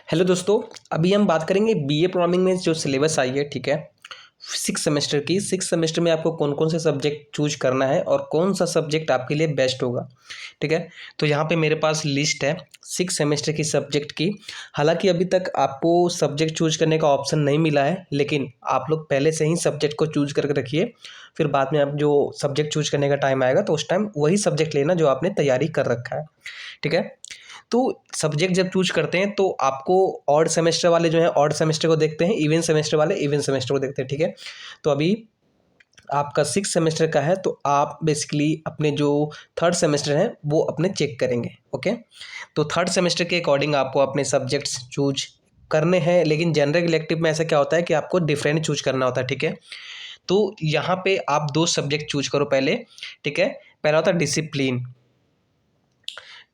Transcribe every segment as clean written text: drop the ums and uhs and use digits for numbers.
Hello दोस्तों। अभी हम बात करेंगे बीए प्रोग्रामिंग में जो सिलेबस आई है, ठीक है, 6 सेमेस्टर की। 6 सेमेस्टर में आपको कौन कौन से सब्जेक्ट चूज करना है और कौन सा सब्जेक्ट आपके लिए बेस्ट होगा, ठीक है। तो यहाँ पे मेरे पास लिस्ट है 6 सेमेस्टर की सब्जेक्ट की। हालांकि अभी तक आपको सब्जेक्ट चूज करने का ऑप्शन नहीं मिला है, लेकिन आप लोग पहले से ही सब्जेक्ट को चूज करके रखिए। फिर बाद में आप जो सब्जेक्ट चूज करने का टाइम आएगा तो उस टाइम वही सब्जेक्ट लेना जो आपने तैयारी कर रखा है, ठीक है। तो सब्जेक्ट जब चूज करते हैं तो आपको ऑड सेमेस्टर वाले जो हैं ऑड सेमेस्टर को देखते हैं, इवन सेमेस्टर वाले इवन सेमेस्टर को देखते हैं, ठीक है। तो अभी आपका 6 सेमेस्टर का है तो आप बेसिकली अपने जो थर्ड सेमेस्टर है वो अपने चेक करेंगे, ओके। तो थर्ड सेमेस्टर के अकॉर्डिंग आपको अपने सब्जेक्ट्स चूज करने हैं, लेकिन जनरल इलेक्टिव में ऐसा क्या होता है कि आपको डिफरेंट चूज करना होता है, ठीक है। तो यहाँ पे आप दो सब्जेक्ट चूज करो पहले, ठीक है। पहला होता है discipline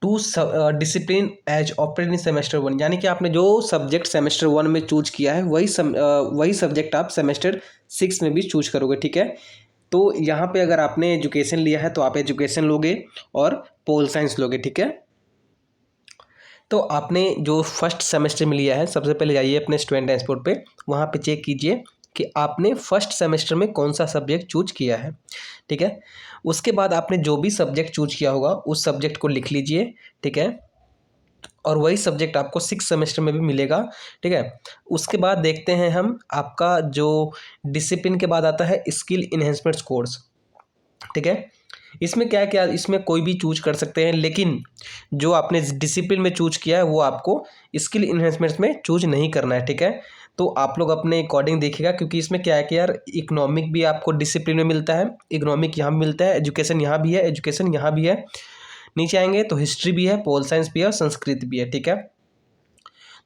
to discipline as operate in semester one, यानी कि आपने जो सब्जेक्ट सेमेस्टर वन में चूज किया है वही सब्जेक्ट आप सेमेस्टर 6 में भी चूज करोगे, ठीक है। तो यहाँ पे अगर आपने एजुकेशन लिया है तो आप एजुकेशन लोगे और पोल साइंस लोगे, ठीक है। तो आपने जो फर्स्ट सेमेस्टर में लिया है, सबसे पहले जाइए अपने स्टूडेंट डैशबोर्ड पे, वहाँ पे चेक कीजिए कि आपने फर्स्ट सेमेस्टर में कौन सा सब्जेक्ट चूज किया है, ठीक है। उसके बाद आपने जो भी सब्जेक्ट चूज किया होगा उस सब्जेक्ट को लिख लीजिए, ठीक है। और वही सब्जेक्ट आपको 6 सेमेस्टर में भी मिलेगा, ठीक है। उसके बाद देखते हैं हम आपका जो डिसिप्लिन के बाद आता है स्किल इन्हेंसमेंट कोर्स, ठीक है। इसमें क्या क्या, इसमें कोई भी चूज कर सकते हैं, लेकिन जो आपने डिसिप्लिन में चूज किया है वो आपको स्किल इन्हेंसमेंट में चूज नहीं करना है, ठीक है। तो आप लोग अपने अकॉर्डिंग देखिएगा, क्योंकि इसमें क्या है कि यार इकोनॉमिक भी आपको डिसिप्लिन में मिलता है, इकोनॉमिक यहाँ मिलता है, एजुकेशन यहाँ भी है, एजुकेशन यहाँ भी है। नीचे आएंगे तो हिस्ट्री भी है, पोल साइंस भी है और संस्कृत भी है, ठीक है।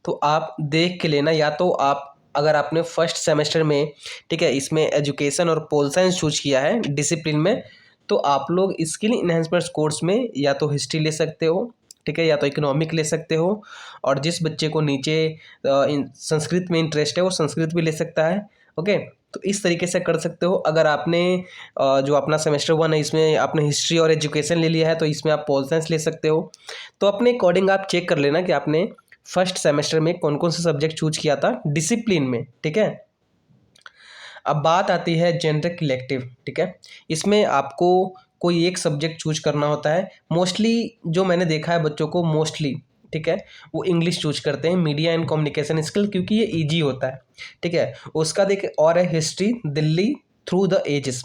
तो आप देख के लेना, या तो आप अगर आपने फर्स्ट सेमेस्टर में, ठीक है, इसमें एजुकेशन और पोल साइंस चूज किया है डिसिप्लिन में, तो आप लोग स्किल इन्हेंसमेंट कोर्स में या तो हिस्ट्री ले सकते हो, ठीक है, या तो इकोनॉमिक ले सकते हो। और जिस बच्चे को नीचे संस्कृत में इंटरेस्ट है वो संस्कृत भी ले सकता है, ओके। तो इस तरीके से कर सकते हो। अगर आपने जो अपना सेमेस्टर वन है इसमें आपने हिस्ट्री और एजुकेशन ले लिया है तो इसमें आप पोल साइंस ले सकते हो। तो अपने अकॉर्डिंग आप चेक कर लेना कि आपने फर्स्ट सेमेस्टर में कौन कौन सा सब्जेक्ट चूज किया था डिसिप्लिन में, ठीक है। अब बात आती है जनरल इलेक्टिव, ठीक है। इसमें आपको कोई एक सब्जेक्ट चूज करना होता है। मोस्टली जो मैंने देखा है बच्चों को मोस्टली, ठीक है, वो इंग्लिश चूज करते हैं, मीडिया एंड कम्युनिकेशन स्किल, क्योंकि ये इजी होता है, ठीक है। उसका देख और है history Delhi through the ages,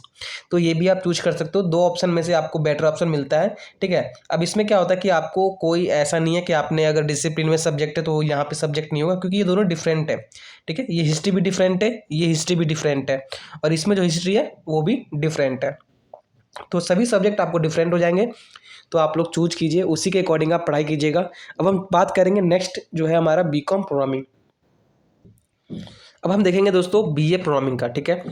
तो ये भी आप चूज कर सकते हो। दो ऑप्शन में से आपको बेटर ऑप्शन मिलता है, ठीक है। अब इसमें क्या होता है कि आपको कोई ऐसा नहीं है कि आपने अगर डिसिप्लिन में सब्जेक्ट है तो यहाँ पे सब्जेक्ट नहीं होगा, क्योंकि ये दोनों डिफरेंट है, ठीक है। ये हिस्ट्री भी डिफरेंट है, ये हिस्ट्री भी डिफरेंट है, और इसमें जो हिस्ट्री है वो भी डिफरेंट है। तो सभी सब्जेक्ट आपको डिफरेंट हो जाएंगे, तो आप लोग चूज कीजिए, उसी के अकॉर्डिंग आप पढ़ाई कीजिएगा। अब हम बात करेंगे नेक्स्ट जो है हमारा बीकॉम प्रोग्रामिंग। अब हम देखेंगे दोस्तों बीए प्रोग्रामिंग का, ठीक है।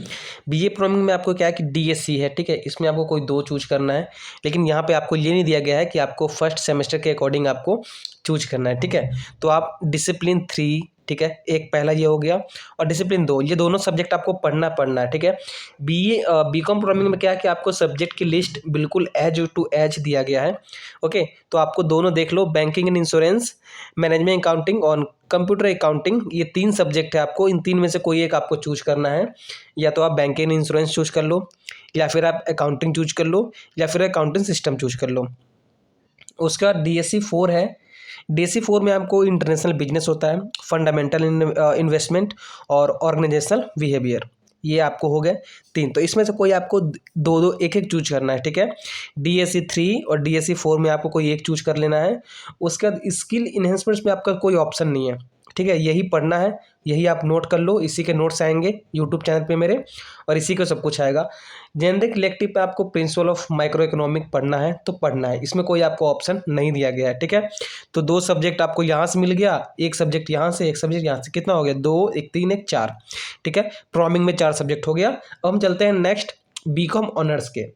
बीए प्रोग्रामिंग में आपको क्या है कि डीएससी है, ठीक है। इसमें आपको कोई दो चूज करना है, लेकिन यहाँ पे आपको ये नहीं दिया गया है कि आपको फर्स्ट सेमेस्टर के अकॉर्डिंग आपको चूज करना है, ठीक है। तो आप डिसिप्लिन 3, ठीक है, एक पहला ये हो गया, और डिसिप्लिन 2, ये दोनों सब्जेक्ट आपको पढ़ना है, ठीक है। बीकॉम प्रोग्रामिंग में क्या है कि आपको सब्जेक्ट की लिस्ट बिल्कुल एज टू एज दिया गया है, ओके। तो आपको दोनों देख लो, banking and insurance, management accounting और कंप्यूटर अकाउंटिंग, ये 3 सब्जेक्ट है। आपको इन 3 में से कोई एक आपको चूज करना है, या तो आप बैंकिंग एंड इंश्योरेंस चूज कर लो, या फिर आप अकाउंटिंग चूज कर लो, या फिर अकाउंटिंग सिस्टम चूज कर लो। उसका डीएससी 4 है। डीएससी 4 में आपको इंटरनेशनल बिजनेस होता है, फंडामेंटल इन्वेस्टमेंट और ऑर्गेनाइजेशनल बिहेवियर, ये आपको हो गए 3। तो इसमें से कोई आपको दो दो एक एक चूज करना है, ठीक है। डीएससी 3 और डीएससी 4 में आपको कोई एक चूज कर लेना है। उसके बाद स्किल इन्हेंसमेंट्स में आपका कोई ऑप्शन नहीं है, ठीक है, यही पढ़ना है, यही आप नोट कर लो, इसी के नोट्स आएंगे यूट्यूब चैनल पे मेरे, और इसी का सब कुछ आएगा। जेनरिक इलेक्टिव पे आपको प्रिंसिपल ऑफ माइक्रो इकोनॉमिक पढ़ना है तो पढ़ना है, इसमें कोई आपको ऑप्शन नहीं दिया गया है, ठीक है। तो दो सब्जेक्ट आपको यहाँ से मिल गया, एक सब्जेक्ट यहाँ से, एक सब्जेक्ट यहाँ से, कितना हो गया, 2 1 3 1 4, ठीक है। प्रोग्रामिंग में 4 सब्जेक्ट हो गया। अब हम चलते हैं नेक्स्ट बीकॉम ऑनर्स के।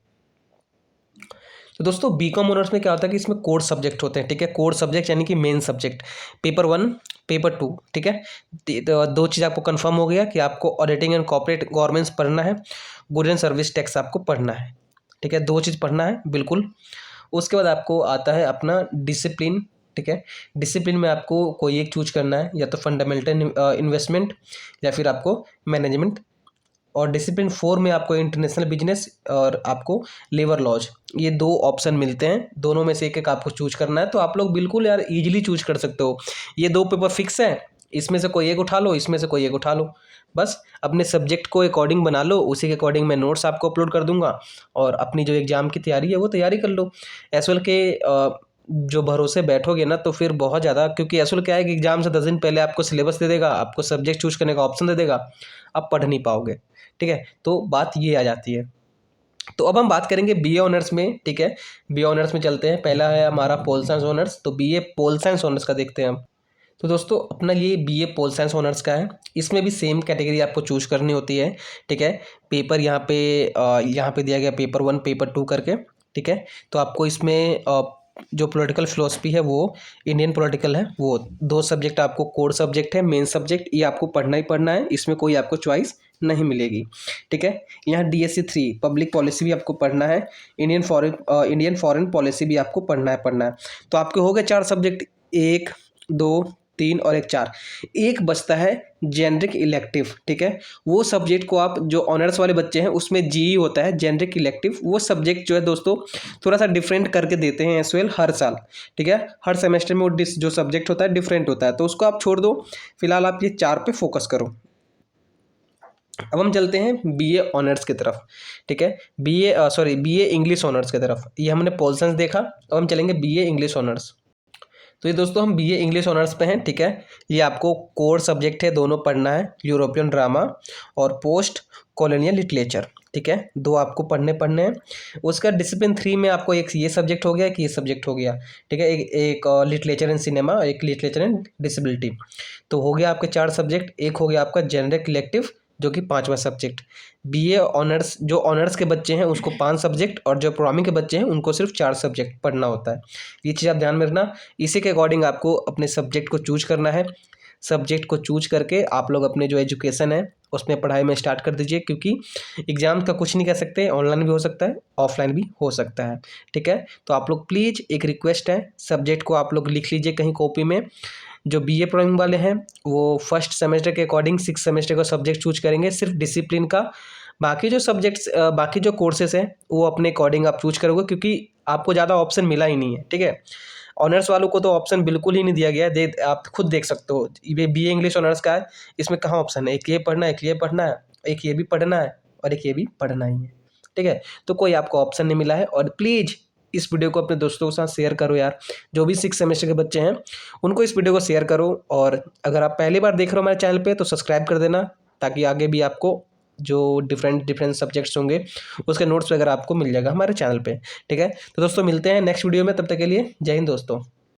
तो दोस्तों बीकॉम ऑनर्स में क्या होता है कि इसमें कोर सब्जेक्ट होते हैं, ठीक है। कोर सब्जेक्ट यानी कि मेन सब्जेक्ट, पेपर 1 पेपर 2, ठीक है। तो दो चीज़ आपको कंफर्म हो गया कि आपको ऑडिटिंग एंड कॉर्पोरेट गवर्नेंस पढ़ना है, गुड एंड सर्विस टैक्स आपको पढ़ना है, ठीक है। दो चीज़ पढ़ना है बिल्कुल। उसके बाद आपको आता है अपना डिसिप्लिन, ठीक है। डिसिप्लिन में आपको कोई एक चूज करना है, या तो फंडामेंटल इन्वेस्टमेंट या फिर आपको मैनेजमेंट। और डिसिप्लिन 4 में आपको इंटरनेशनल बिजनेस और आपको लेबर लॉज, ये 2 ऑप्शन मिलते हैं, दोनों में से एक एक आपको चूज करना है। तो आप लोग बिल्कुल यार इजीली चूज कर सकते हो। ये 2 पेपर फिक्स हैं, इसमें से कोई एक उठा लो, इसमें से कोई एक उठा लो, बस अपने सब्जेक्ट को अकॉर्डिंग बना लो, उसी के अकॉर्डिंग मैं नोट्स आपको अपलोड कर दूंगा और अपनी जो एग्ज़ाम की तैयारी है वो तैयारी कर लो। एसवेल के जो भरोसे बैठोगे ना तो फिर बहुत ज़्यादा, क्योंकि एसवेल क्या है कि एग्जाम से 10 दिन पहले आपको सिलेबस दे देगा, आपको सब्जेक्ट चूज करने का ऑप्शन दे देगा, आप पढ़ नहीं पाओगे, ठीक है। तो बात ये आ जाती है। तो अब हम बात करेंगे बीए ऑनर्स में, ठीक है। बीए ऑनर्स में चलते हैं। पहला है हमारा पोल साइंस ऑनर्स, तो बीए पोल साइंस ऑनर्स का देखते हैं हम। तो दोस्तों अपना ये बीए पोल साइंस ऑनर्स का है, इसमें भी सेम कैटेगरी आपको चूज करनी होती है, ठीक है। पेपर यहाँ पे दिया गया पेपर 1 पेपर 2 करके, ठीक है। तो आपको इसमें जो पॉलिटिकल फिलोसफी है वो इंडियन पॉलिटिकल है, वो 2 सब्जेक्ट आपको कोर सब्जेक्ट है, मेन सब्जेक्ट, ये आपको पढ़ना ही पढ़ना है, इसमें कोई आपको चॉइस नहीं मिलेगी, ठीक है। यहाँ DSC 3 पब्लिक पॉलिसी भी आपको पढ़ना है, इंडियन फॉरेन पॉलिसी भी आपको पढ़ना है। तो आपके हो गए 4 सब्जेक्ट, 1 2 3 और 1 4। एक बचता है जेनरिक इलेक्टिव, ठीक है। वो सब्जेक्ट को आप, जो ऑनर्स वाले बच्चे हैं उसमें GE होता है जेनरिक इलेक्टिव, वो सब्जेक्ट जो है दोस्तों थोड़ा सा डिफरेंट करके देते हैं एसवेल हर साल, ठीक है। हर सेमेस्टर में वो जो सब्जेक्ट होता है डिफरेंट होता है, तो उसको आप छोड़ दो, फिलहाल आप ये 4 पे फोकस करो। अब हम चलते हैं बीए ऑनर्स की तरफ, ठीक है। बीए इंग्लिश ऑनर्स की तरफ। ये हमने पोल साइंस देखा, अब हम चलेंगे बीए इंग्लिश ऑनर्स। तो ये दोस्तों हम बीए इंग्लिश ऑनर्स पे हैं, ठीक है। ये आपको कोर सब्जेक्ट है, दोनों पढ़ना है, यूरोपियन ड्रामा और पोस्ट कॉलोनियल लिटरेचर, ठीक है। 2 आपको पढ़ने हैं। उसका डिसिप्लिन 3 में आपको एक ये सब्जेक्ट हो गया, कि ये सब्जेक्ट हो गया, ठीक है। एक लिटरेचर इन सिनेमा, एक लिटरेचर इन डिसेबिलिटी। तो हो गया आपके 4 सब्जेक्ट। एक हो गया आपका जेनरिक इलेक्टिव जो कि 5वां सब्जेक्ट। बीए ऑनर्स, जो ऑनर्स के बच्चे हैं उसको 5 सब्जेक्ट, और जो प्रोग्रामिंग के बच्चे हैं उनको सिर्फ 4 सब्जेक्ट पढ़ना होता है। ये चीज़ आप ध्यान में रखना। इसी के अकॉर्डिंग आपको अपने सब्जेक्ट को चूज करना है। सब्जेक्ट को चूज करके आप लोग अपने जो एजुकेशन है उसमें पढ़ाई में स्टार्ट कर दीजिए, क्योंकि एग्जाम का कुछ नहीं कह सकते, ऑनलाइन भी हो सकता है, ऑफलाइन भी हो सकता है, ठीक है। तो आप लोग प्लीज़, एक रिक्वेस्ट है, सब्जेक्ट को आप लोग लिख लीजिए कहीं कॉपी में। जो बीए प्रोग्रामिंग वाले हैं वो फर्स्ट सेमेस्टर के अकॉर्डिंग 6 सेमेस्टर का सब्जेक्ट चूज करेंगे, सिर्फ डिसिप्लिन का। बाकी जो सब्जेक्ट्स, बाकी जो कोर्सेस हैं वो अपने अकॉर्डिंग आप चूज करोगे, क्योंकि आपको ज़्यादा ऑप्शन मिला ही नहीं है, ठीक है। ऑनर्स वालों को तो ऑप्शन बिल्कुल ही नहीं दिया गया है, आप खुद देख सकते हो, ये बीए इंग्लिश ऑनर्स का है, इसमें कहाँ ऑप्शन है, एक ये पढ़ना है, एक ये पढ़ना है, एक ये भी पढ़ना है और एक ये भी पढ़ना ही है, ठीक है। तो कोई आपको ऑप्शन नहीं मिला है। और प्लीज़ इस वीडियो को अपने दोस्तों के साथ शेयर करो यार, जो भी 6 सेमेस्टर के बच्चे हैं उनको इस वीडियो को शेयर करो। और अगर आप पहली बार देख रहे हो हमारे चैनल पे तो सब्सक्राइब कर देना, ताकि आगे भी आपको जो डिफरेंट सब्जेक्ट्स होंगे उसके नोट्स वगैरह आपको मिल जाएगा हमारे चैनल पे, ठीक है। तो दोस्तों मिलते हैं नेक्स्ट वीडियो में, तब तक के लिए जय हिंद दोस्तों।